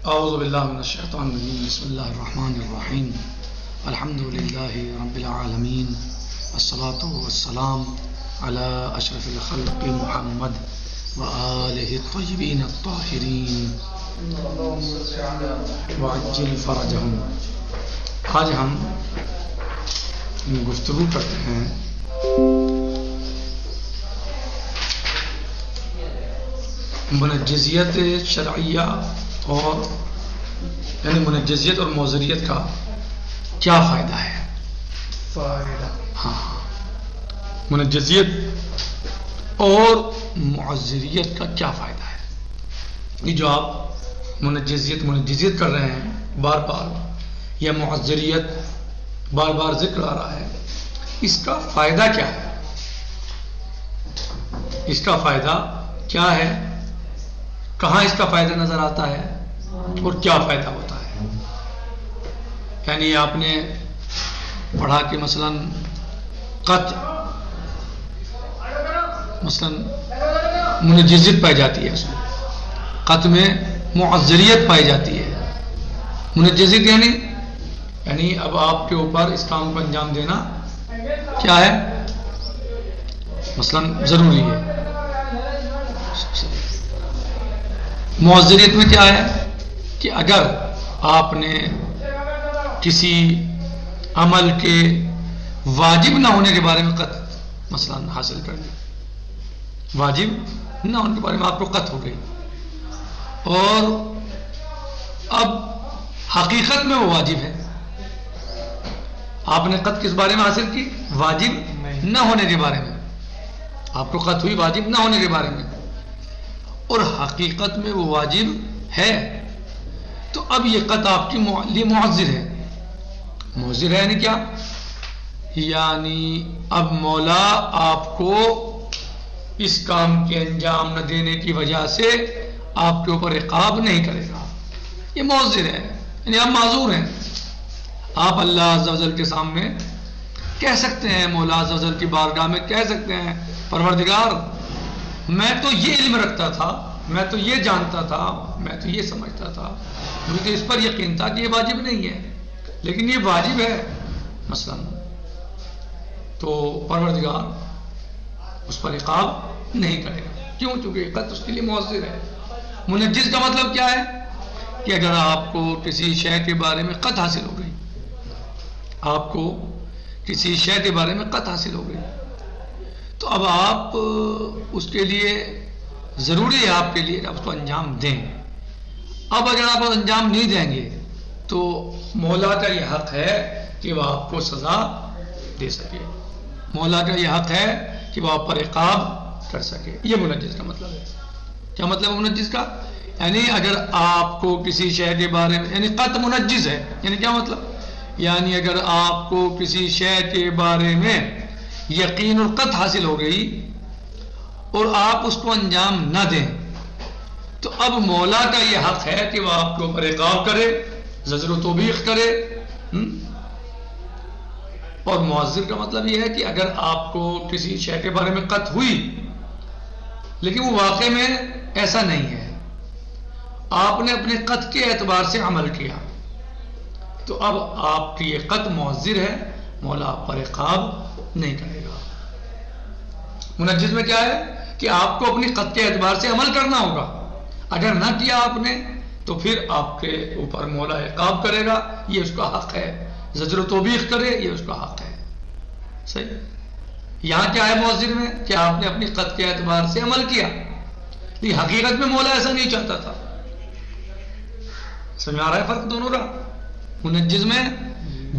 اعوذ باللہ من الشیطان الرجیم بسم اللہ الرحمن الرحیم الحمد للہ رب العالمین والصلاة والسلام علی اشرف الخلق محمد وآلہ الطیبین الطاہرین وعجل فرجہم۔ آج ہم گفتگو کرتے ہیں منجزیت شرعیہ اور یعنی منجزیت اور معذریت کا کیا فائدہ ہے۔ ہاں، منجزیت اور معذریت کا کیا فائدہ ہے۔ یہ جو آپ منجزیت کر رہے ہیں بار بار، یا معذریت بار بار ذکر آ رہا ہے، اس کا فائدہ کیا ہے؟ اس کا فائدہ کیا ہے؟ کہاں اس کا فائدہ نظر آتا ہے اور کیا فائدہ ہوتا ہے؟ یعنی آپ نے پڑھا کہ مثلاً منجزیت پائی جاتی ہے، اس میں قط میں معذریت پائی جاتی ہے۔ منجزیت یعنی اب آپ کے اوپر اس کام کو انجام دینا کیا ہے، مثلاً ضروری ہے۔ معذریت میں کیا ہے کہ اگر آپ نے کسی عمل کے واجب نہ ہونے کے بارے میں قط مثلا حاصل کر لیا، واجب نہ ہونے کے بارے میں آپ کو قط ہو گئی، اور اب حقیقت میں وہ واجب ہے، آپ نے قط کس بارے میں حاصل کی؟ واجب نہ ہونے کے بارے میں آپ کو قط ہوئی، واجب نہ ہونے کے بارے میں، اور حقیقت میں وہ واجب ہے، تو اب یہ قط آپ کے لیے معذر ہے۔ معذر ہے یعنی کیا؟ یعنی اب مولا آپ کو اس کام کے انجام نہ دینے کی وجہ سے آپ کے اوپر عقاب نہیں کرے گا، یہ معذر ہے، یعنی آپ معذور ہیں۔ آپ اللہ عز و جل کے سامنے کہہ سکتے ہیں، مولا عز و جل کی بارگاہ میں کہہ سکتے ہیں، پروردگار میں تو یہ علم رکھتا تھا، میں تو یہ جانتا تھا، میں تو یہ سمجھتا تھا، مجھے تو اس پر یقین تھا کہ یہ واجب نہیں ہے، لیکن یہ واجب ہے مثلا، تو پروردگار اس پر عقاب نہیں کرے گا، کیوں؟ چونکہ قط اس کے لیے معذر ہے۔ منجز کا مطلب کیا ہے کہ اگر آپ کو کسی شے کے بارے میں قط حاصل ہو گئی، آپ کو کسی شے کے بارے میں قط حاصل ہو گئی، تو اب آپ اس کے لیے ضروری ہے آپ کے لیے کہ آپ اس کو انجام دیں۔ اب اگر آپ انجام نہیں دیں گے تو مولا کا یہ حق ہے کہ وہ آپ کو سزا دے سکے، مولا کا یہ حق ہے کہ وہ آپ پر عقاب کر سکے۔ یہ منجز کا مطلب ہے۔ کیا مطلب ہے منجز کا؟ یعنی اگر آپ کو کسی شے کے بارے میں، یعنی قط منجز ہے، یعنی کیا مطلب؟ یعنی اگر آپ کو کسی شے کے بارے میں یقین اور قط حاصل ہو گئی اور آپ اس کو انجام نہ دیں، تو اب مولا کا یہ حق ہے کہ وہ آپ کے اوپر عقاب کرے، زجر و توبیخ کرے۔ اور معذر کا مطلب یہ ہے کہ اگر آپ کو کسی شے کے بارے میں قط ہوئی لیکن وہ واقع میں ایسا نہیں ہے، آپ نے اپنے قط کے اعتبار سے عمل کیا، تو اب آپ کی یہ قط معذر ہے، مولا آپ پر عقاب نہیں کرے گا۔ منجز میں کیا ہے کہ آپ کو اپنی قط کے اعتبار سے عمل کرنا ہوگا، اگر نہ کیا آپ نے تو پھر آپ کے اوپر مولا عقاب کرے گا، یہ اس کا حق ہے، زجر و توبیخ کرے، یہ اس کا حق ہے۔ صحیح؟ یہاں کیا ہے معذر میں کہ آپ نے اپنی قط کے اعتبار سے عمل کیا، لیکن حقیقت میں مولا ایسا نہیں چاہتا تھا۔ سمجھ آ رہا ہے فرق دونوں کا؟ منجز میں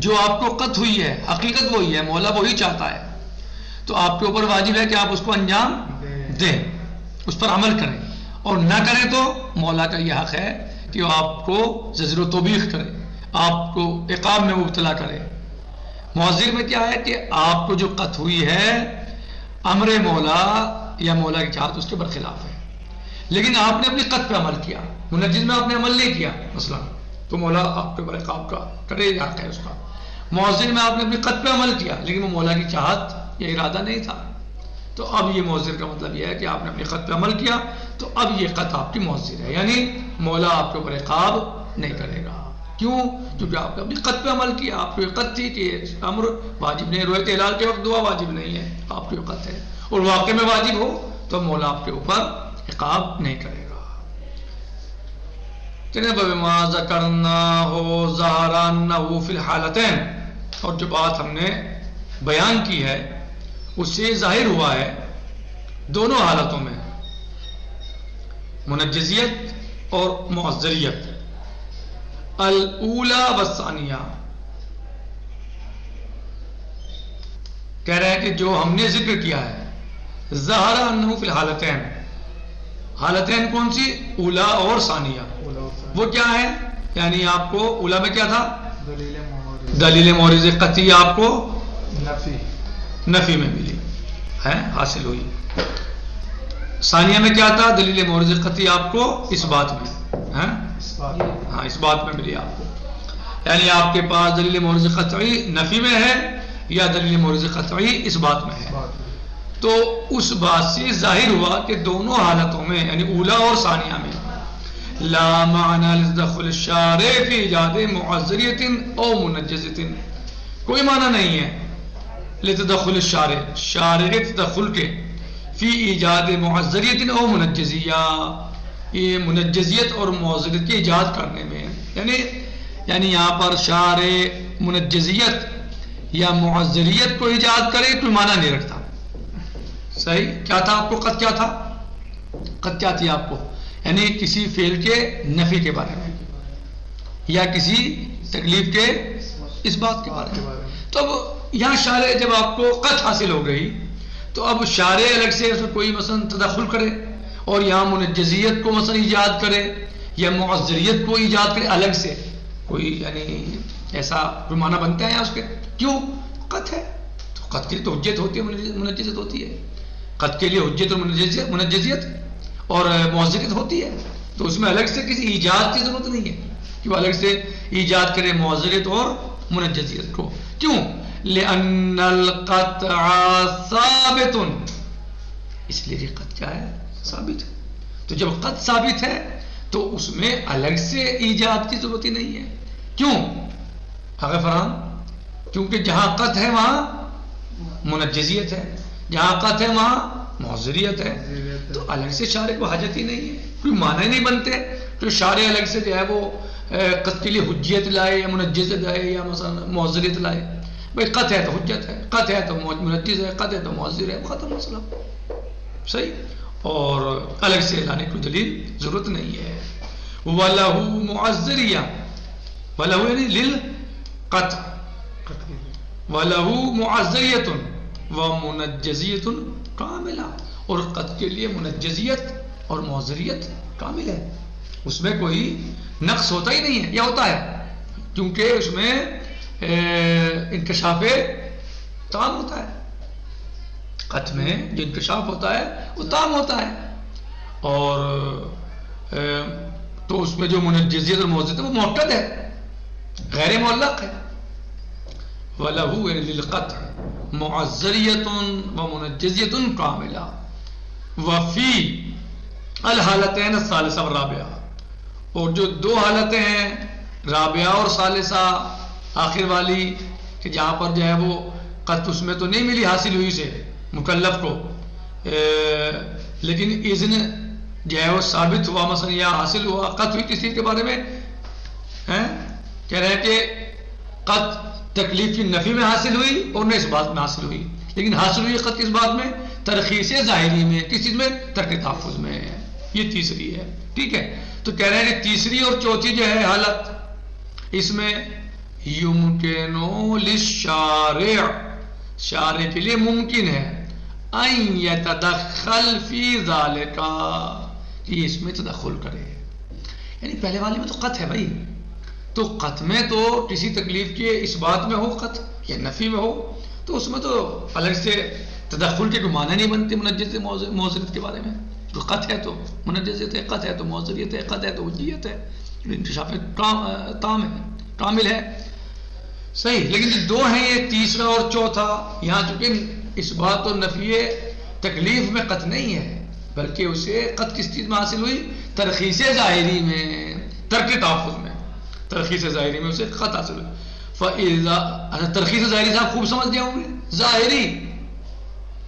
جو آپ کو قط ہوئی ہے حقیقت وہی ہے، مولا وہی چاہتا ہے، تو آپ کے اوپر واجب ہے کہ آپ اس کو انجام دیں، اس پر عمل کریں، اور نہ کریں تو مولا کا یہ حق ہے کہ وہ آپ کو زجر و توبیخ کرے، آپ کو عقاب میں مبتلا کرے۔ معذر میں کیا ہے کہ آپ کو جو قط ہوئی ہے امر مولا یا مولا کی چاہت اس کے برخلاف ہے، لیکن آپ نے اپنی قط پہ عمل کیا۔ منجز میں آپ نے عمل نہیں کیا مثلا، تو مولا آپ کے برخلاف کا کرے، یہ حق ہے اس کا۔ معذر میں آپ نے اپنی قط پہ عمل کیا لیکن وہ مولا کی چاہت یہ ارادہ نہیں تھا، تو اب یہ مؤثر کا مطلب یہ ہے کہ آپ نے اپنے خط پہ عمل کیا تو اب یہ خط آپ کی مؤثر ہے، یعنی مولا آپ کے اوپر عقاب نہیں کرے گا. کیوں؟ کیونکہ آپ نے اپنی خط پہ عمل کیا. آپ کو یہ خط تھی کہ امر واجب نہیں، روایت ہلال کے وقت دعا واجب نہیں ہے، آپ کو یہ خط ہے اور واقع میں واجب ہو تو مولا آپ کے اوپر عقاب نہیں کرے گا. بما ذکرناہ ظہرانہ فی الحالتین، اور جو بات ہم نے بیان کی ہے اس سے ظاہر ہوا ہے دونوں حالتوں میں، منجزیت اور معذریت. الاولی والثانیہ، کہہ رہے ہیں کہ جو ہم نے ذکر کیا ہے ظہر انہ فی الحالتین، حالتین کون سی؟ اولا اور ثانیہ. وہ کیا ہے؟ یعنی آپ کو اولا میں کیا تھا؟ دلیل مورد قطعی آپ کو نفی میں ملی ہے، حاصل ہوئی. ثانیہ میں کیا تھا؟ دلیل مورد قطعی آپ کو اس بات میں ہے، ہاں اس بات میں ملی آپ کو. یعنی آپ کے پاس دلیل مورد قطعی نفی میں ہے یا دلیل مورد قطعی اس بات میں ہے. تو اس بات سے ظاہر ہوا کہ دونوں حالتوں میں یعنی اولا اور ثانیہ میں لا معنی لتدخل الشارع فی ایجاد معذریت او منجزت، کوئی معنی نہیں ہے لتدخل الشارع، شارع تدخل کے فی ایجاد معذریت او منجزیہ، یہ منجزیت اور معذریت کی ایجاد کرنے میں، یعنی یہاں پر شارع منجزیت یا معذریت کو ایجاد کرے کوئی معنی نہیں رکھتا. صحیح کیا تھا آپ کو؟ قط کیا تھا؟ قط کیا تھی آپ کو؟ یعنی کسی فعل کے نفی کے بارے میں یا کسی تکلیف کے اس بات کے بارے میں. تو اب یہاں شارع جب آپ کو قط حاصل ہو گئی تو اب شارع الگ سے اس میں کوئی مثلا تدخل کرے اور یہاں منجزیت کو مثلا ایجاد کرے یا معذریت کو ایجاد کرے الگ سے، کوئی یعنی ایسا کوئی معنی بنتا ہے اس کے؟ کیوں؟ قط ہے تو قط کے لیے تو حجت ہوتی ہے، منجزیت ہوتی ہے. قط کے لیے حجت اور منجزیت اور معذریت ہوتی ہے، تو اس میں الگ سے کسی ایجاد کی ضرورت نہیں ہے کہ وہ الگ سے ایجاد کرے معذریت اور منجزیت کو. کیوں؟ لأن القطع ثابت، اس لیے یہ قط کیا ہے؟ ثابت ہے. تو جب قط ثابت ہے تو اس میں الگ سے ایجاد کی ضرورت ہی نہیں ہے. کیوں؟ آگے فرحان، کیونکہ جہاں قط ہے وہاں منجزیت ہے، جہاں قط ہے وہاں معذریت ہے، تو الگ سے شارع کو حاجت ہی نہیں ہے، کوئی معنی نہیں بنتے تو شارع الگ سے جو ہے وہ قط کے لیے حجیت لائے یا منجزیت لائے یا مثلا معذریت لائے. بھائی قط ہے تو حجت ہے، قط ہے تو منجز ہے، قط ہے تو معذر ہے، ختم مسئلہ. صحیح، اور الگ سے لانے کی دلیل ضرورت نہیں ہے. وَلَهُ مُعَذِّرِيَةٌ، وَلَهُ یعنی لِلْقَطْعِ، وَلَهُ مُعَذِّرِيَةٌ وَمُنَجَّزِيَةٌ کاملہ، اور قط کے لیے منجزیت اور معذریت کامل ہے، اس میں کوئی نقص ہوتا ہی نہیں ہے، یا ہوتا ہے کیونکہ اس میں انکشاف تام ہوتا ہے. قط میں جو انکشاف ہوتا ہے وہ تام ہوتا ہے، اور تو اس میں جو منجزیت اور معذریت ہے وہ مؤکد ہے، غیر معلق ہے. وَلَهُ یعنی لِلْقَطْعِ معذریت و منجزیت کاملہ وفی الحالتین الثالثہ والرابعہ، اور جو دو حالتیں ہیں رابعہ اور ثالثہ آخر والی، کہ جہاں پر جو ہے وہ قط اس میں تو نہیں ملی حاصل ہوئی سے مکلف کو، لیکن اذن جو ہے وہ ثابت ہوا مثلا یا حاصل ہوا. قط ہوئی کس چیز کے بارے میں؟ کہہ رہے ہیں کہ قط تکلیف کی نفی میں حاصل ہوئی اور نہ اس بات میں حاصل ہوئی، لیکن حاصل ہوئی قط کس بات میں؟ ترخیص ظاہری میں. کس چیز میں؟ ترک تحفظ میں. یہ تیسری ہے. ٹھیک ہے، تو کہہ رہے ہیں کہ تیسری اور چوتھی جو ہے حالت، اس میں یمکن للشارع، شارع کے لیے ممکن ہے ان یتدخل فی ذالک، کہ اس میں تدخل کرے. یعنی پہلے والے میں تو قط ہے بھائی، تو قط میں تو کسی تکلیف کے اس بات میں ہو قط یا نفی میں ہو تو اس میں تو الگ سے تدخل کے کوئی معنی نہیں بنتے منجز معذریت کے بارے میں. تو قط ہے تو منجزیت ہے، قط ہے تو معذریت ہے، قط ہے تو حجیت ہے، انکشاف تام ہے، کامل ہے. صحیح، لیکن دو ہیں یہ تیسرا اور چوتھا، یہاں چونکہ اس بات اور نفی تکلیف میں قط نہیں ہے، بلکہ اسے قط کس چیز میں حاصل ہوئی؟ ترخیص ظاہری میں، ترک تحفظ میں، ترخیص ظاہری میں اسے قط حاصل ہوئی. فَإِذَا ترخیص ظاہری صاحب خوب سمجھ گیا ہوں گے، ظاہری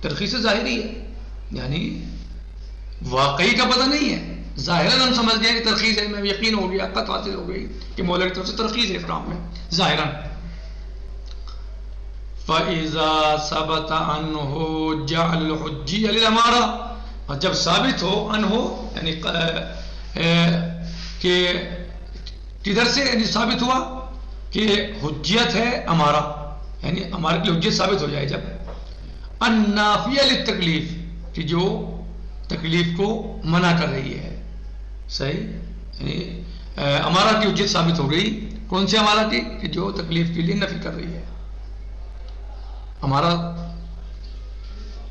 ترخیص ظاہری ہے، یعنی واقعی کا پتہ نہیں ہے، ظاہراً ہم سمجھ گئے کہ ترخیص ہے، میں یقین ہو گیا، قط حاصل ہو گئی کہ مولا کی طرف سے ترخیص ہے احکام میں ظاہراً. فَإِذَا ثَبَتَ عَنْهُ جَعْلُ الْحُجِّيَّ لِلْأَمَارَةِ، اور جب ثابت ہو عنہ یعنی کہ کدھر سے یعنی ثابت ہوا کہ حجیت ہے امارہ، یعنی امارہ کی حجیت ثابت ہو جائے جب النافیہ للتکلیف، کہ جو تکلیف کو منع کر رہی ہے، صحیح، یعنی امارہ کی حجیت ثابت ہو گئی. کون سے امارہ کی؟ کہ جو تکلیف کے لیے نفی کر رہی ہے. ہمارا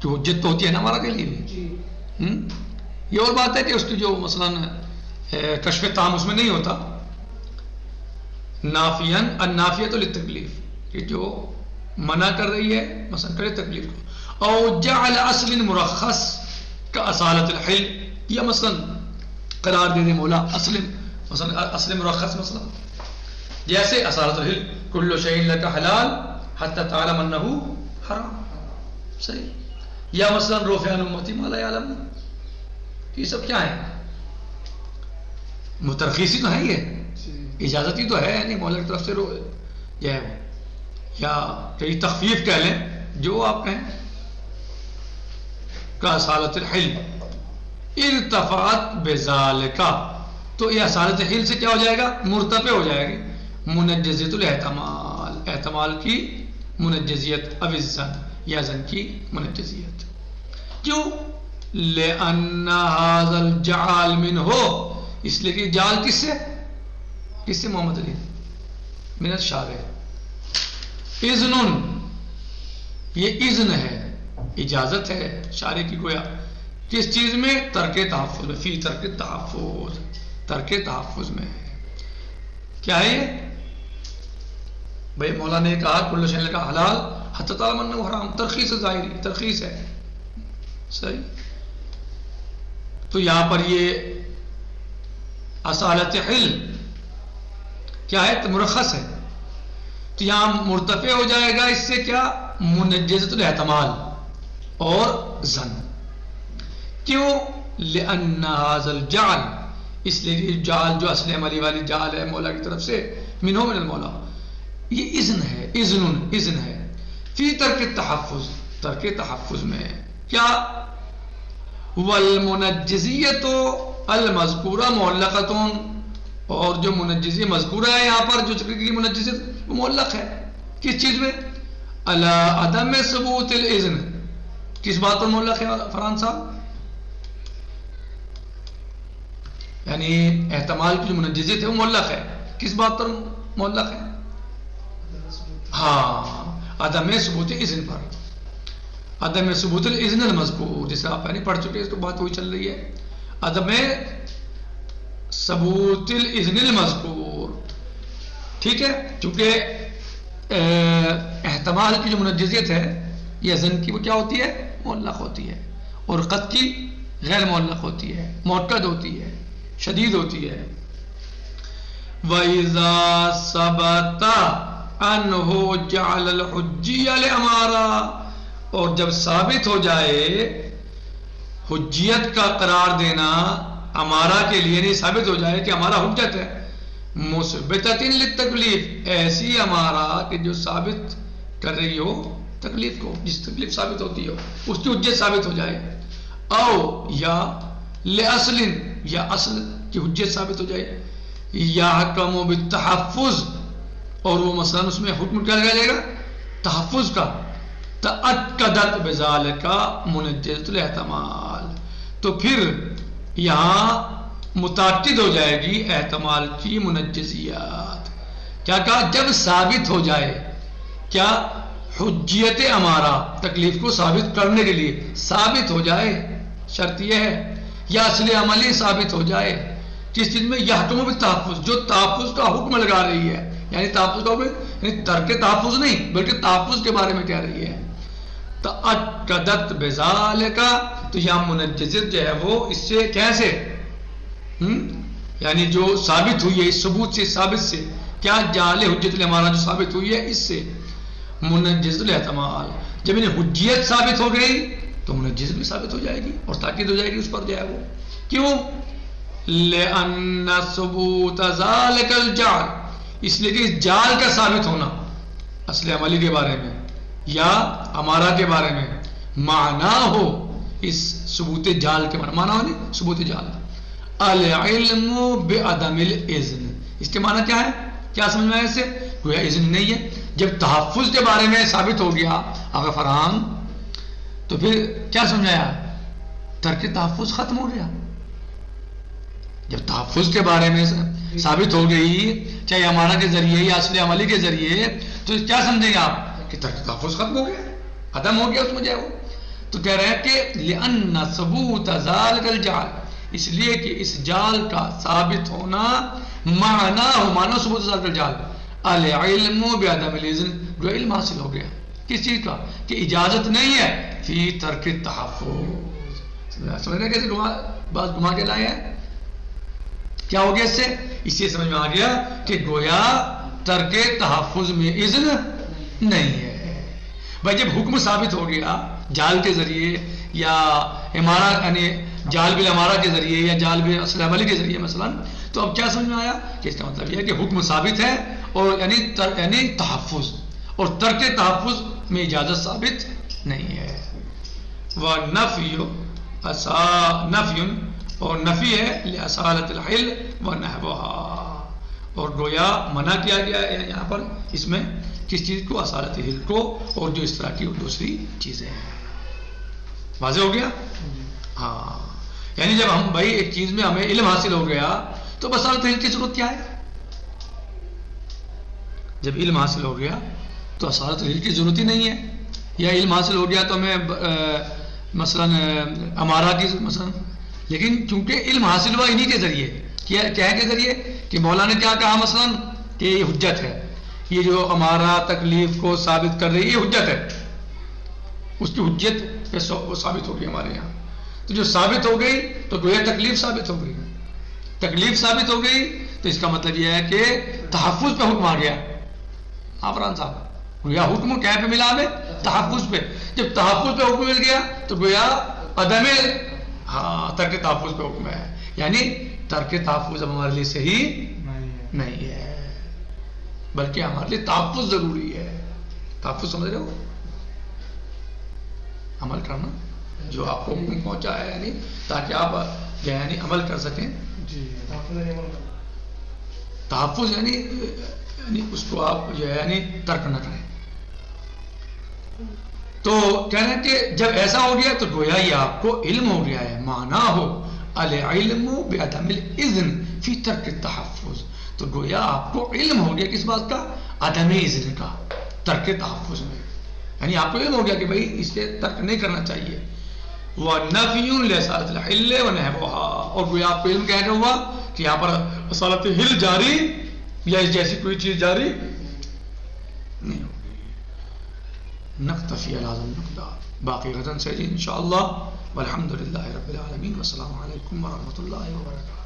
جو حجت تو ہوتی ہے نا ہمارا کے لیے بھی، یہ اور بات ہے کہ اس کی جو مثلاً کشف تام اس میں نہیں ہوتا. نافیاً النافیۃ للتکلیف، کہ جو منع کر رہی ہے مثلا کرے تکلیف کو. او جعل اصل مرخص کا اصالت الحل، یا مثلا قرار دے دے مولا اصل، مثلا اصل مرخص مثلا جیسے اصالت الحل کل شیء لک حلال حتی تعلم انہ حرام، صحیح. یا مثلا رفع عن امتی ما لا یعلم، یہ سب کیا ہے؟ مترخیصی تو ہے، یہ اجازتی تو ہے، یعنی مولا کی طرف سے یہ ہے، یا کئی تخفیف کہہ لیں جو آپ کہیں. کا اصالت الحل ارتفعت بذالک، تو یہ اصالت الحل سے کیا ہو جائے گا؟ مرتفع ہو جائے گی منجزیت الاحتمال، احتمال کی منجزیت، اب الزن یا زن کی منجزیت. کیوں؟ لأن هذا الجعال منہ، اس لیے کہ جعل کس سے محمد علی من الشارع. اذن، یہ اذن ہے، اجازت ہے شارع کی، گویا کس چیز میں؟ ترک تحفظ میں، فی ترک تحفظ، ترک تحفظ میں. کیا ہے یہ؟ بھائی مولا نے کہا کل شیء کا حلال حتی تعلم انہ حرام، ترخیص ظاہری، ترخیص ہے، صحیح. تو یہاں پر یہ اصالت حل کیا ہے؟ مرخص ہے، تو یہاں مرتفع ہو جائے گا اس سے کیا؟ منجزت الاحتمال اور زن. کیوں؟ لأن هذا الجعل، اس لیے کہ جعل جو اصل عملی والی جعل ہے مولا کی طرف سے، منہ من المولا، یہ اذن ہے، اذن ہے فی ترک تحفظ، ترک تحفظ میں. کیا؟ والمنجزیت المذکورہ معلقۃ، اور جو منجزی مذکورہ ہے یہاں پر جو ذکر کی منجزیت وہ معلق ہے کس چیز میں؟ علی عدم ثبوت الاذن، کس بات پر معلق ہے فرحان صاحب؟ یعنی احتمال کی جو منجزیت ہے وہ معلق ہے، کس بات پر معلق ہے؟ ہاں، عدم ثبوت اذن پر، عدم ثبوت الاذن المذکور، جسے آپ پہلے پڑھ چکے ہیں، تو بات وہی چل رہی ہے. عدم ثبوت الاذن المذکور، ٹھیک ہے، چونکہ احتمال کی جو منجزیت ہے یہ اذن کی وہ کیا ہوتی ہے؟ معلق ہوتی ہے، اور قط کی غیر معلق ہوتی ہے، مؤکد ہوتی ہے، شدید ہوتی ہے. وَإِذَا ثَبَتَ عَنْهُ جَعَلَ الْحُجِّيَّ لِأَمَارَةٍ، اور جب ثابت ہو جائے حجیت کا قرار دینا امارہ کے لیے، نہیں ثابت ہو جائے کہ ہمارا حجت ہے، مثبتۃ للتکلیف، ایسی امارہ کہ جو ثابت کر رہی ہو تکلیف کو، جس تکلیف ثابت ہوتی ہو اس کی حجت ثابت ہو جائے. او یا لأصل، یا اصل کی حجت ثابت ہو جائے. یا حکم بالتحفظ، اور وہ مثلا اس میں حکم کیا لگایا جائے گا؟ تحفظ کا. تأکدت بذالک منجزۃ الاحتمال، تو پھر یہاں متأکد ہو جائے گی احتمال کی منجزیات. کیا کہا؟ جب ثابت ہو جائے کیا؟ حجیت امارہ، تکلیف کو ثابت کرنے کے لیے ثابت ہو جائے، شرط یہ ہے. یا اصل عملی ثابت ہو جائے کس چیز میں؟ یحکم بالتحفظ، جو تحفظ کا حکم لگا رہی ہے، یعنی تحفظ کا حکم، یعنی ترک تحفظ نہیں بلکہ تحفظ کے بارے میں کہہ رہی ہے. تأکدت بذالک، تو یہاں منجزر جو ہے وہ اس سے کیسے یعنی جو ثابت ہوئی ہے اس ثبوت سے، ثابت سے کیا جعل حجت الامارہ جو ثابت ہوئی ہے اس سے منجز الاحتمال، جب انہیں حجیت ثابت ہو گئی تو منجز بھی ثابت ہو جائے گی اور تاکید ہو جائے گی اس پر جو ہے وہ. کیوں؟ لأن ثبوت ذالک الجعل، اس لیے کہ اس جعل کا ثابت ہونا اصل عملی کے بارے میں یا امارہ کے بارے میں معنی ہو، اس ثبوت جعل کے معنی ہو نہیں ثبوت جعل العلم بعدم الاذن، اس کے معنی کیا ہے؟ کیا سمجھ میں آیا اس سے؟ گویا اذن نہیں ہے. جب تحفظ کے بارے میں ثابت ہو گیا اگر فرحان تو پھر کیا سمجھایا؟ ترک تحفظ ختم ہو گیا. جب تحفظ کے بارے میں ثابت ہو گئی چاہے ہمارا کے ذریعے یا اصل عملی کے ذریعے تو کیا سمجھیں گے آپ کہ ترک تحفظ ختم ہو گیا، ختم ہو گیا اس میں جو ہے وہ. تو کہہ رہے ہیں کہ لأن ثبوت ذالک الجعل، اس لیے کہ اس جال کا ثابت ہونا معنی ہو، معنی ثبوت ذالک الجعل العلم بعدم الاذن، جو علم حاصل ہو گیا کس چیز کا؟ کہ اجازت نہیں ہے فی ترک تحفظ. سمجھ رہے کیسے بات گھما کے لائے ہیں؟ کیا ہو گیا اس سے؟ اس سے سمجھ میں آ گیا کہ گویا ترک تحفظ میں اذن نہیں ہے. بھائی جب حکم ثابت ہو گیا جال کے ذریعے یا امارہ یعنی جال بالامارہ کے ذریعے یا جال باصل عملی کے ذریعے مثلا، تو اب کیا سمجھ میں آیا کہ اس کا مطلب یہ ہے کہ حکم ثابت ہے اور یعنی تحفظ، اور ترک تحفظ میں اجازت ثابت نہیں ہے. وَنَفْيٌ اور نفی ہے لِأَصَالَةِ الْحِلِّ وَنَحْوَهَا، اور گویا منع کیا گیا ہے یہاں پر اس میں کس چیز کو؟ اصالت حل کو اور جو اس طرح کی دوسری چیزیں ہیں. واضح ہو گیا؟ ہاں، یعنی جب ہم بھائی ایک چیز میں ہمیں علم حاصل ہو گیا تو بس اصالت حل کی ضرورت کیا ہے؟ جب علم حاصل ہو گیا تو اصالت حل کی ضرورت ہی نہیں ہے. یا علم حاصل ہو گیا تو ہمیں مثلا امارہ کی مثلا، لیکن چونکہ علم حاصل ہوا انہی کے ذریعے، کیا ہے کے ذریعے کہ مولا نے کیا کہا مثلا کہ یہ حجت ہے، یہ جو ہمارا تکلیف کو ثابت کر رہی ہے یہ حجت ہے، اس کی حجت پہ ثابت ہو گئی ہمارے یہاں. تو جو ثابت ہو گئی تو گویا تکلیف ثابت ہو گئی، تکلیف ثابت ہو گئی تو اس کا مطلب یہ ہے کہ تحفظ پہ حکم آ گیا. ہاں فرحان صاحب، گویا حکم کیا پہ ملا ہمیں؟ تحفظ پہ. جب تحفظ پہ حکم مل گیا تو گویا عدم ترک تحفظ پہ حکم ہے، یعنی ترک تحفظ اب ہمارے لیے صحیح نہیں ہے، بلکہ ہمارے لیے تحفظ ضروری ہے. تحفظ سمجھ رہے ہو؟ عمل کرنا جو آپ کو حکم پہنچا ہے، یعنی تاکہ آپ یعنی عمل کر سکیں. تحفظ یعنی اس کو آپ جو ہے یعنی ترک نہ کریں. تو کہہ رہے ہیں کہ جب ایسا ہو گیا تو گویا یہ آپ کو علم ہو گیا ہے، معنی ہو العلم بعدم الاذن فی ترک التحفظ، تو گویا آپ کو علم ہو گیا کس بات کا؟ عدم اذن کا، ترک تحفظ میں. یعنی آپ کو علم ہو گیا کہ بھائی اس سے ترک نہیں کرنا چاہیے. وَنَفْيٌ لِأَصَالَةِ الْحِلِّ وَنَحْوَهَا، اور گویا آپ کو علم کہہ ہوا کہ یہاں پر اصالت حل جاری یا اس جیسی کوئی چیز جاری نہیں ہوگی. نکتفی علی هذا المقدار، باقی غداً سے انشاءاللہ، والحمد للہ رب العالمین، والسلام علیکم ورحمۃ اللہ وبرکاتہ.